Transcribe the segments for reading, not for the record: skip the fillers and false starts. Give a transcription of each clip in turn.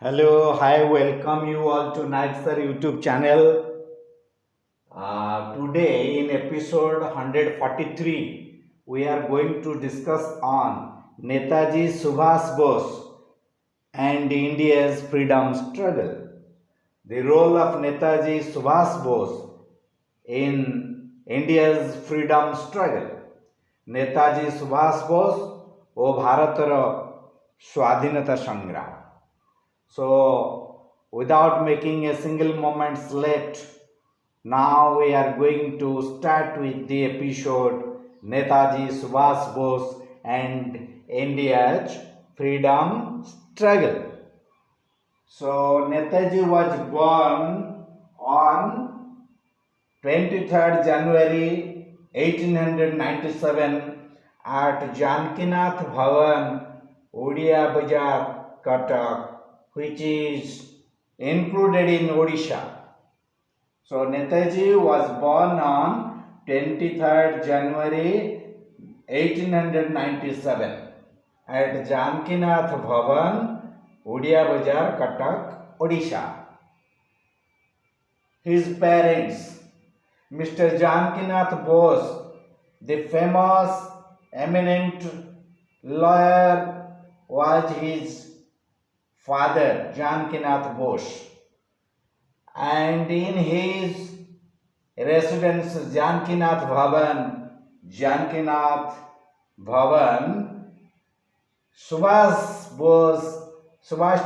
Hello, hi, welcome you all to Night Sir YouTube channel. Today in episode 143, we are going to discuss on Netaji Subhas Bose and India's freedom struggle. The role of Netaji Subhas Bose in India's freedom struggle. Netaji Subhas Bose o Bharatara Swadhinata Sangram. So, without making a single moment late, now we are going to start with the episode Netaji Subhas Bose and India's freedom struggle. So, Netaji was born on 23rd January 1897 at Jankinath Bhavan, Odia Bazar, Cuttack, which is included in Odisha. So Netaji was born on 23rd January 1897 at Jankinath Bhavan, Odia Bazar, Cuttack, Odisha. His parents, Mr. Jankinath Bose, the famous eminent lawyer, was his father, Jankinath Bose, and in his residence Jankinath Bhavan, Subhash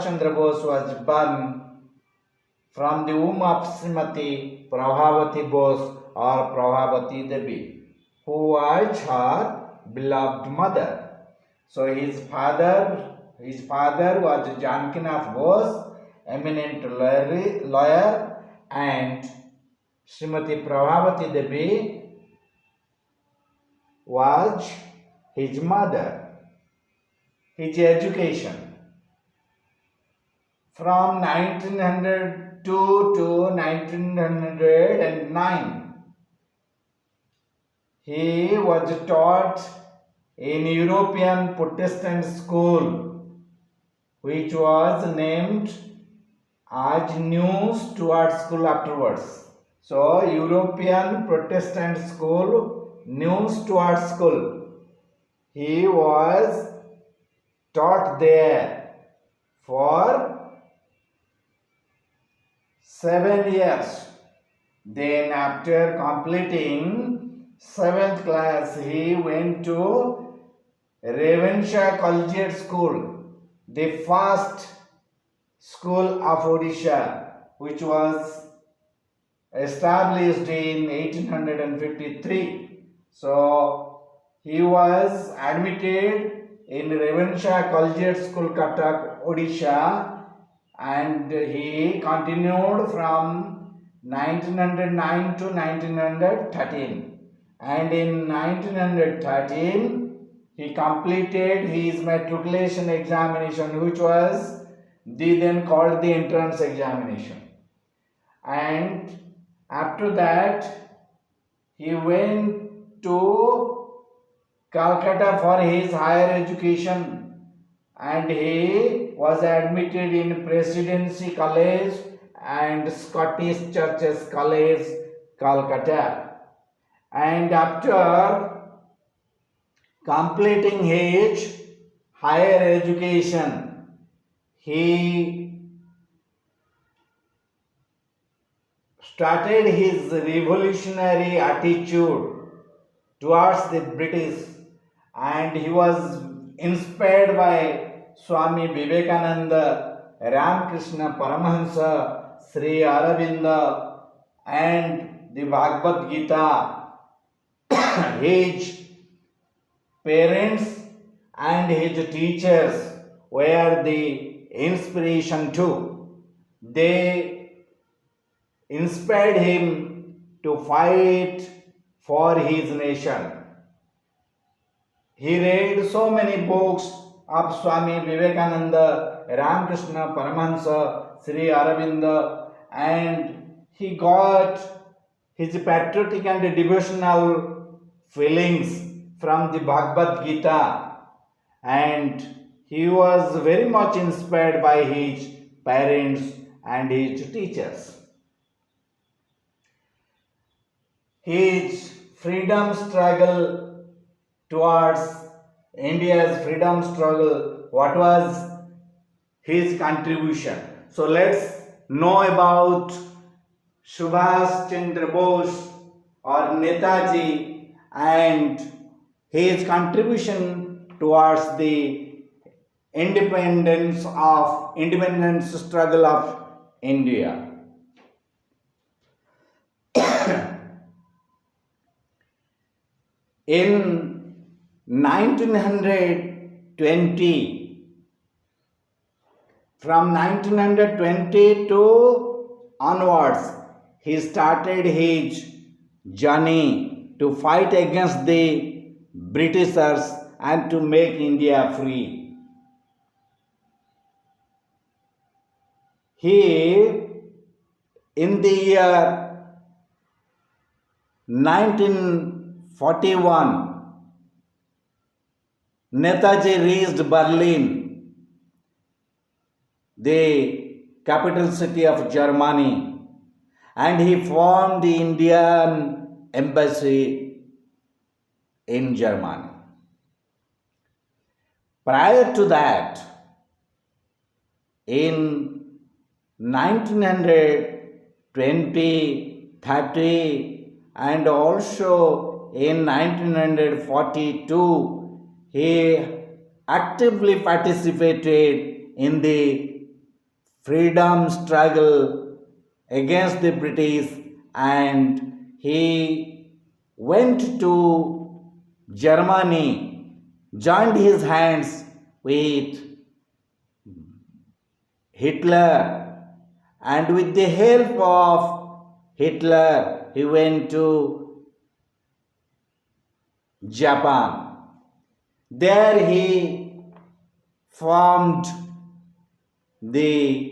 Chandra Bose was born from the womb of Srimati Prabhavati Bose or Prabhavati Devi, who was her beloved mother. So his father was Jankinath Bose, eminent lawyer, and Srimati Prabhavati Devi was his mother. His education from 1902 to 1909, he was taught in European Protestant school, which was named as New Stuart School afterwards. So, European Protestant School, New Stuart School. He was taught there for 7 years. Then, after completing 7th class, he went to Ravenshaw Collegiate School, the first school of Odisha, which was established in 1853. So, he was admitted in Ravenshaw Collegiate School, Cuttack, Odisha, and he continued from 1909 to 1913. And in 1913, he completed his matriculation examination, which was then called the entrance examination. And after that, he went to Calcutta for his higher education, and he was admitted in Presidency College and Scottish Churches College, Calcutta. And after completing his higher education, he started his revolutionary attitude towards the British, and he was inspired by Swami Vivekananda, Ramakrishna Paramahansa, Sri Aurobindo, and the Bhagavad Gita. His parents and his teachers were the inspiration too. They inspired him to fight for his nation. He read so many books of Swami Vivekananda, Ramakrishna Paramahansa, Sri Aurobindo, and he got his patriotic and devotional feelings from the Bhagavad Gita, and he was very much inspired by his parents, and his teachers. His freedom struggle towards India's freedom struggle, what was his contribution? So let's know about Subhas Chandra Bose or Netaji and his contribution towards the independence struggle of India. In 1920, from 1920 to onwards, he started his journey to fight against the Britishers and to make India free. He, in the year 1941, Netaji reached Berlin, the capital city of Germany, and he formed the Indian embassy in Germany. Prior to that, in 1920, 30, and also in 1942, he actively participated in the freedom struggle against the British, and he went to Germany, joined his hands with Hitler, and with the help of Hitler, he went to Japan. There he formed the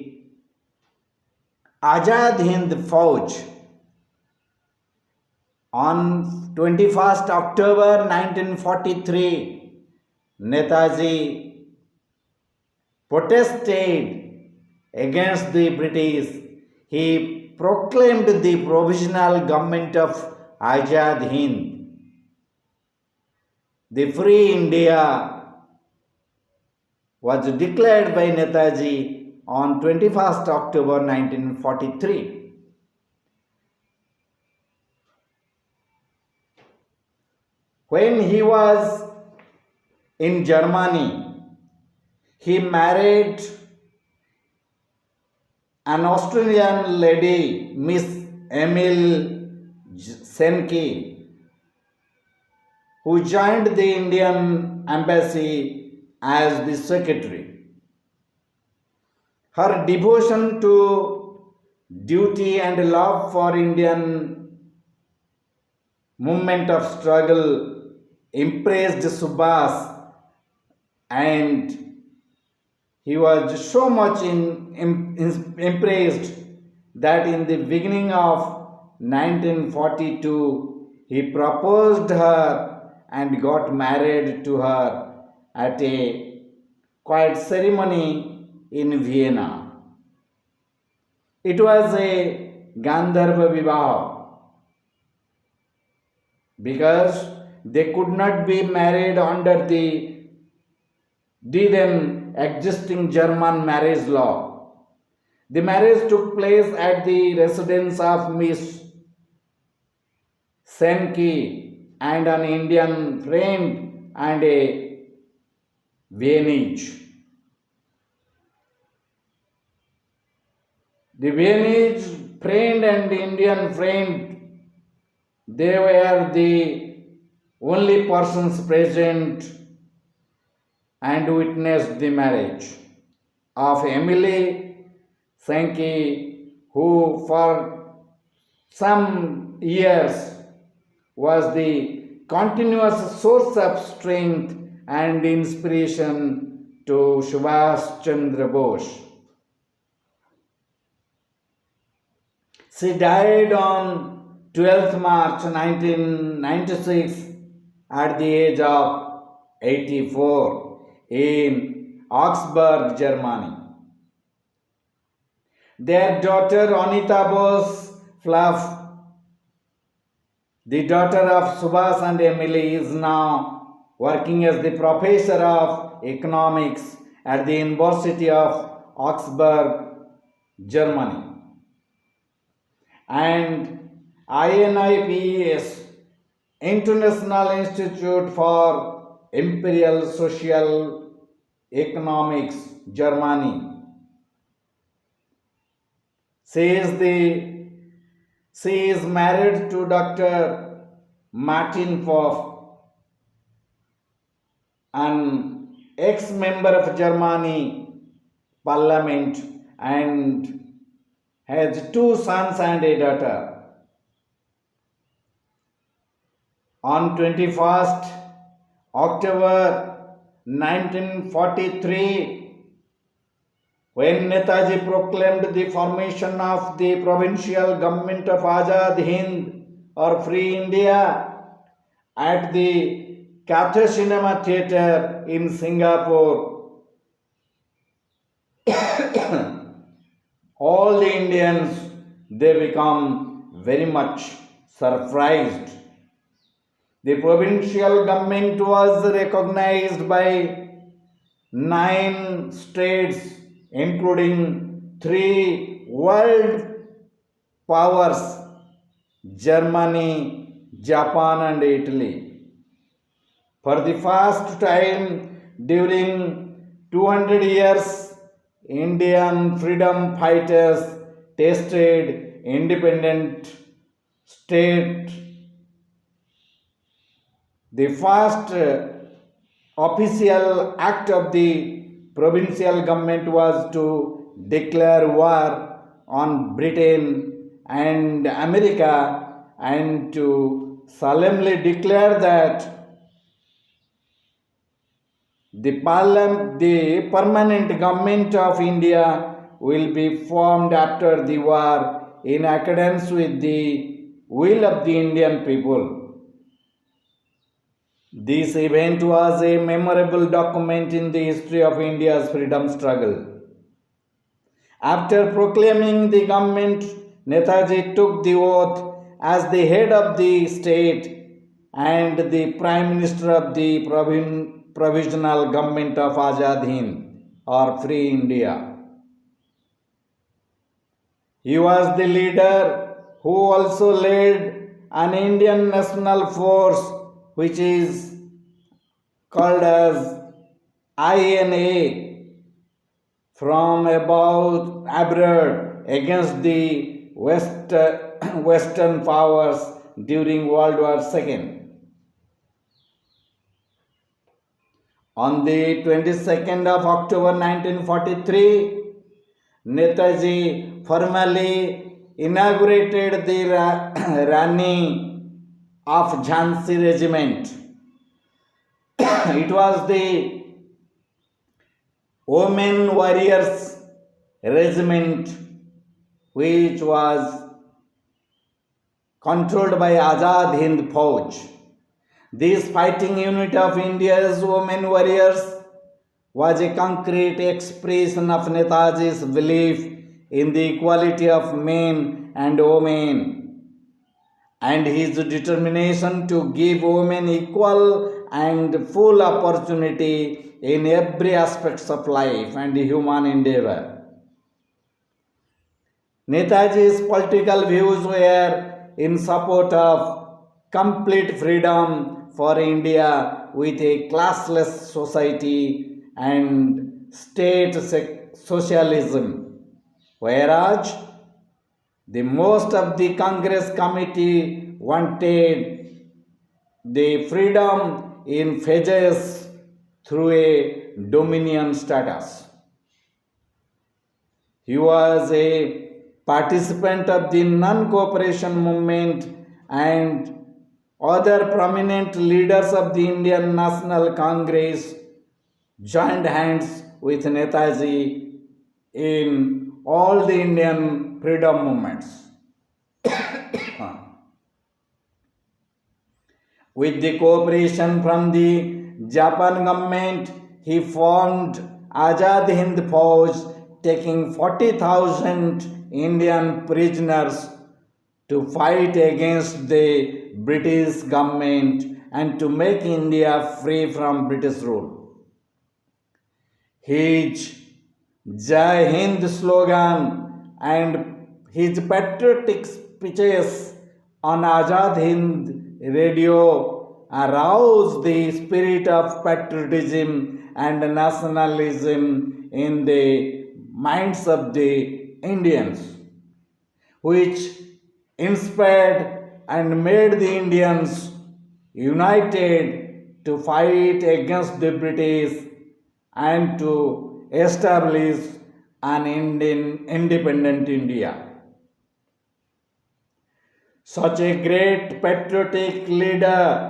Azad Hind Fauj. On 21st October 1943, Netaji protested against the British. He proclaimed the provisional government of Azad Hind. The Free India was declared by Netaji on 21st October 1943. When he was in Germany, he married an Australian lady, Miss Emil Senke, who joined the Indian embassy as the secretary. Her devotion to duty and love for Indian movement of struggle impressed Subhas, and he was so much impressed that in the beginning of 1942 he proposed her and got married to her at a quiet ceremony in Vienna. It was a Gandharva Vivaha because they could not be married under the then existing German marriage law. The marriage took place at the residence of Miss Senke and an Indian friend and a Viennese. The Viennese friend and the Indian friend, they were the only persons present and witnessed the marriage of Emily Senke, who for some years was the continuous source of strength and inspiration to Subhas Chandra Bose. She died on 12th March 1996 at the age of 84 in Augsburg, Germany. Their daughter Anita Bose Fluff, the daughter of Subhas and Emily, is now working as the professor of economics at the University of Augsburg, Germany. And INIPES, International Institute for Imperial Social Economics, Germany, says she is married to Dr. Martin Pfaff, an ex-member of Germany Parliament, and has two sons and a daughter. On 21st October 1943, when Netaji proclaimed the formation of the provincial government of Azad Hind or Free India at the Cathay Cinema Theatre in Singapore, all the Indians, they become very much surprised. The provincial government was recognized by 9 states, including 3 world powers, Germany, Japan and Italy. For the first time during 200 years, Indian freedom fighters tasted independent state. The first official act of the provincial government was to declare war on Britain and America and to solemnly declare that the permanent government of India will be formed after the war in accordance with the will of the Indian people. This event was a memorable document in the history of India's freedom struggle. After proclaiming the government, Netaji took the oath as the head of the state and the Prime Minister of the Provisional Government of Azad Hind or Free India. He was the leader who also led an Indian national force which is called as INA from abroad against the Western powers during World War II. On the 22nd of October 1943, Netaji formally inaugurated the Rani of Jhansi Regiment. It was the Women Warriors Regiment which was controlled by Azad Hind Fauj. This fighting unit of India's women warriors was a concrete expression of Netaji's belief in the equality of men and women and his determination to give women equal and full opportunity in every aspect of life and human endeavor. Netaji's political views were in support of complete freedom for India with a classless society and state socialism, whereas the most of the Congress committee wanted the freedom in phases through a dominion status. He was a participant of the non-cooperation movement and other prominent leaders of the Indian National Congress joined hands with Netaji in all the Indian freedom movements. With the cooperation from the Japan government, he formed Azad Hind Fauj taking 40,000 Indian prisoners to fight against the British government and to make India free from British rule. His Jai Hind slogan and his patriotic speeches on Azad Hind radio aroused the spirit of patriotism and nationalism in the minds of the Indians, which inspired and made the Indians united to fight against the British and to establish an independent India. Such a great patriotic leader,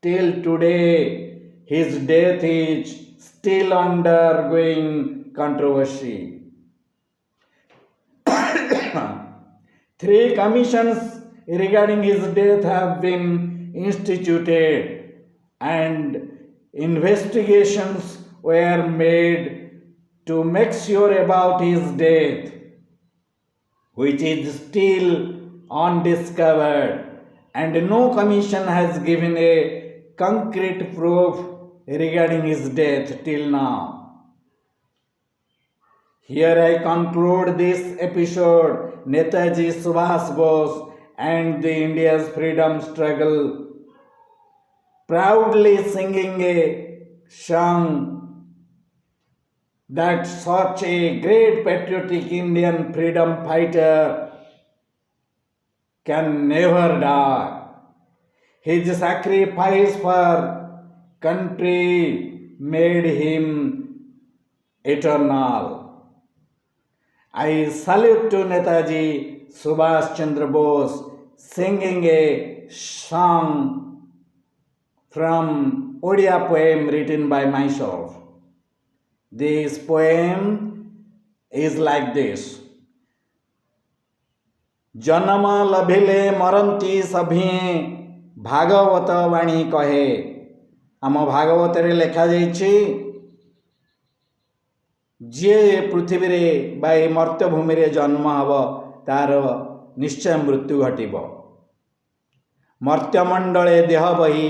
till today, his death is still undergoing controversy. Three commissions regarding his death have been instituted and investigations were made to make sure about his death, which is still undiscovered, and no commission has given a concrete proof regarding his death till now. Here I conclude this episode, Netaji Subhas Bose and the India's freedom struggle, proudly singing a song that such a great patriotic Indian freedom fighter can never die. His sacrifice for country made him eternal. I salute to Netaji Subhas Chandra Bose singing a song from Odia poem written by myself. This poem is like this. Janama labhile maranti sabhi bhagavata vani kahe. Ama bhagavatere lekha jaichi ଯିଏ ପୃଥିବୀରେ ବା ଏ ମର୍ତ୍ତ୍ୟଭୂମିରେ ଜନ୍ମ ହେବ ତାର ନିଶ୍ଚୟ ମୃତ୍ୟୁ ଘଟିବ। ମର୍ତ୍ତ୍ୟମଣ୍ଡଳେ ଦେହ ବହି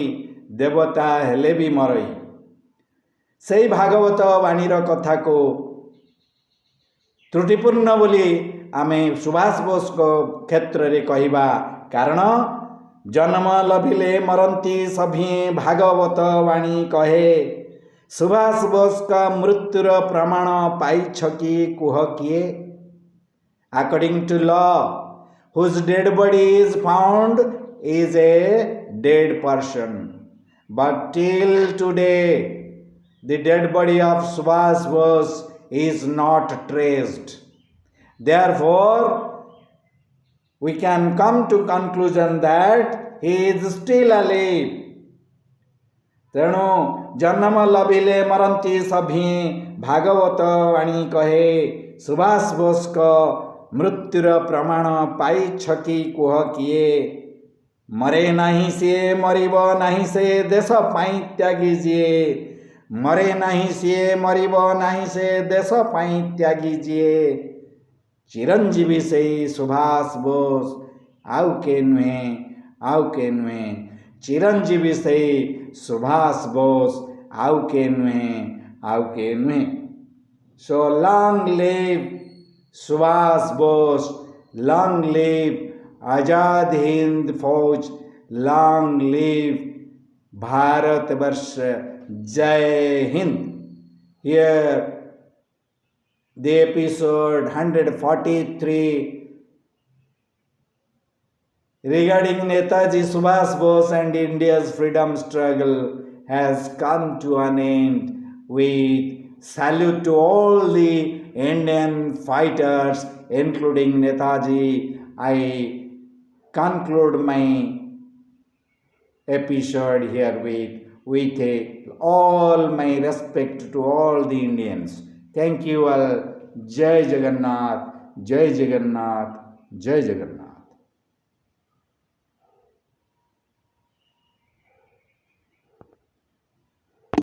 ଦେବତା ହେଲେ ବି ମରଇ। ସେହି ଭାଗବତ ବାଣୀର କଥାକୁ ତ୍ରୁଟିପୂର୍ଣ୍ଣ ବୋଲି ଆମେ ସୁଭାଷ ବୋଷଙ୍କ କ୍ଷେତ୍ରରେ କହିବା, କାରଣ ଜନ୍ମ ଲଭିଲେ ମରନ୍ତି ସଭି ଭାଗବତ ବାଣୀ କହେ। सुभाष बोस का मृत्युर प्रमाण पाइछ कि कुह किए? According to law, whose dead body is found is a dead person. But till today, the dead body of Subhas Bose is not traced. Therefore, we can come to conclusion that he is still alive. ତେଣୁ ଜନ୍ମ ଲଭିଲେ ମରନ୍ତି ସଭି ଭାଗବତ ବାଣୀ କହେ। ସୁଭାଷ ବୋଷଙ୍କ ମୃତ୍ୟୁର ପ୍ରମାଣ ପାଇଛ କି କୁହ କିଏ? ମରେ ନାହିଁ ସିଏ ମରିବ ନାହିଁ ସେ ଦେଶ ପାଇଁ ତ୍ୟାଗୀ ଯିଏ। ମରେ ନାହିଁ ସିଏ ମରିବ ନାହିଁ ସେ ଦେଶ ପାଇଁ ତ୍ୟାଗୀ ଯିଏ। ଚିରଞ୍ଜୀବୀ ସେଇ ସୁଭାଷ ବୋଷ ଆଉ କେ ନୁହେଁ, ଆଉ କେ ନୁହେଁ। चिरंजीवी से सुभाष बोस आउ के नुहे, आउ के नुहे। So long live Subhash Bose, long live Azad Hind Fauj, long live Bharatvarsh, Jai Hind. Here the episode 143 regarding Netaji Subhas Bose and India's freedom struggle has come to an end. With salute to all the Indian fighters, including Netaji, I conclude my episode here with all my respect to all the Indians. Thank you all. Jai Jagannath, Jai Jagannath, Jai Jagannath.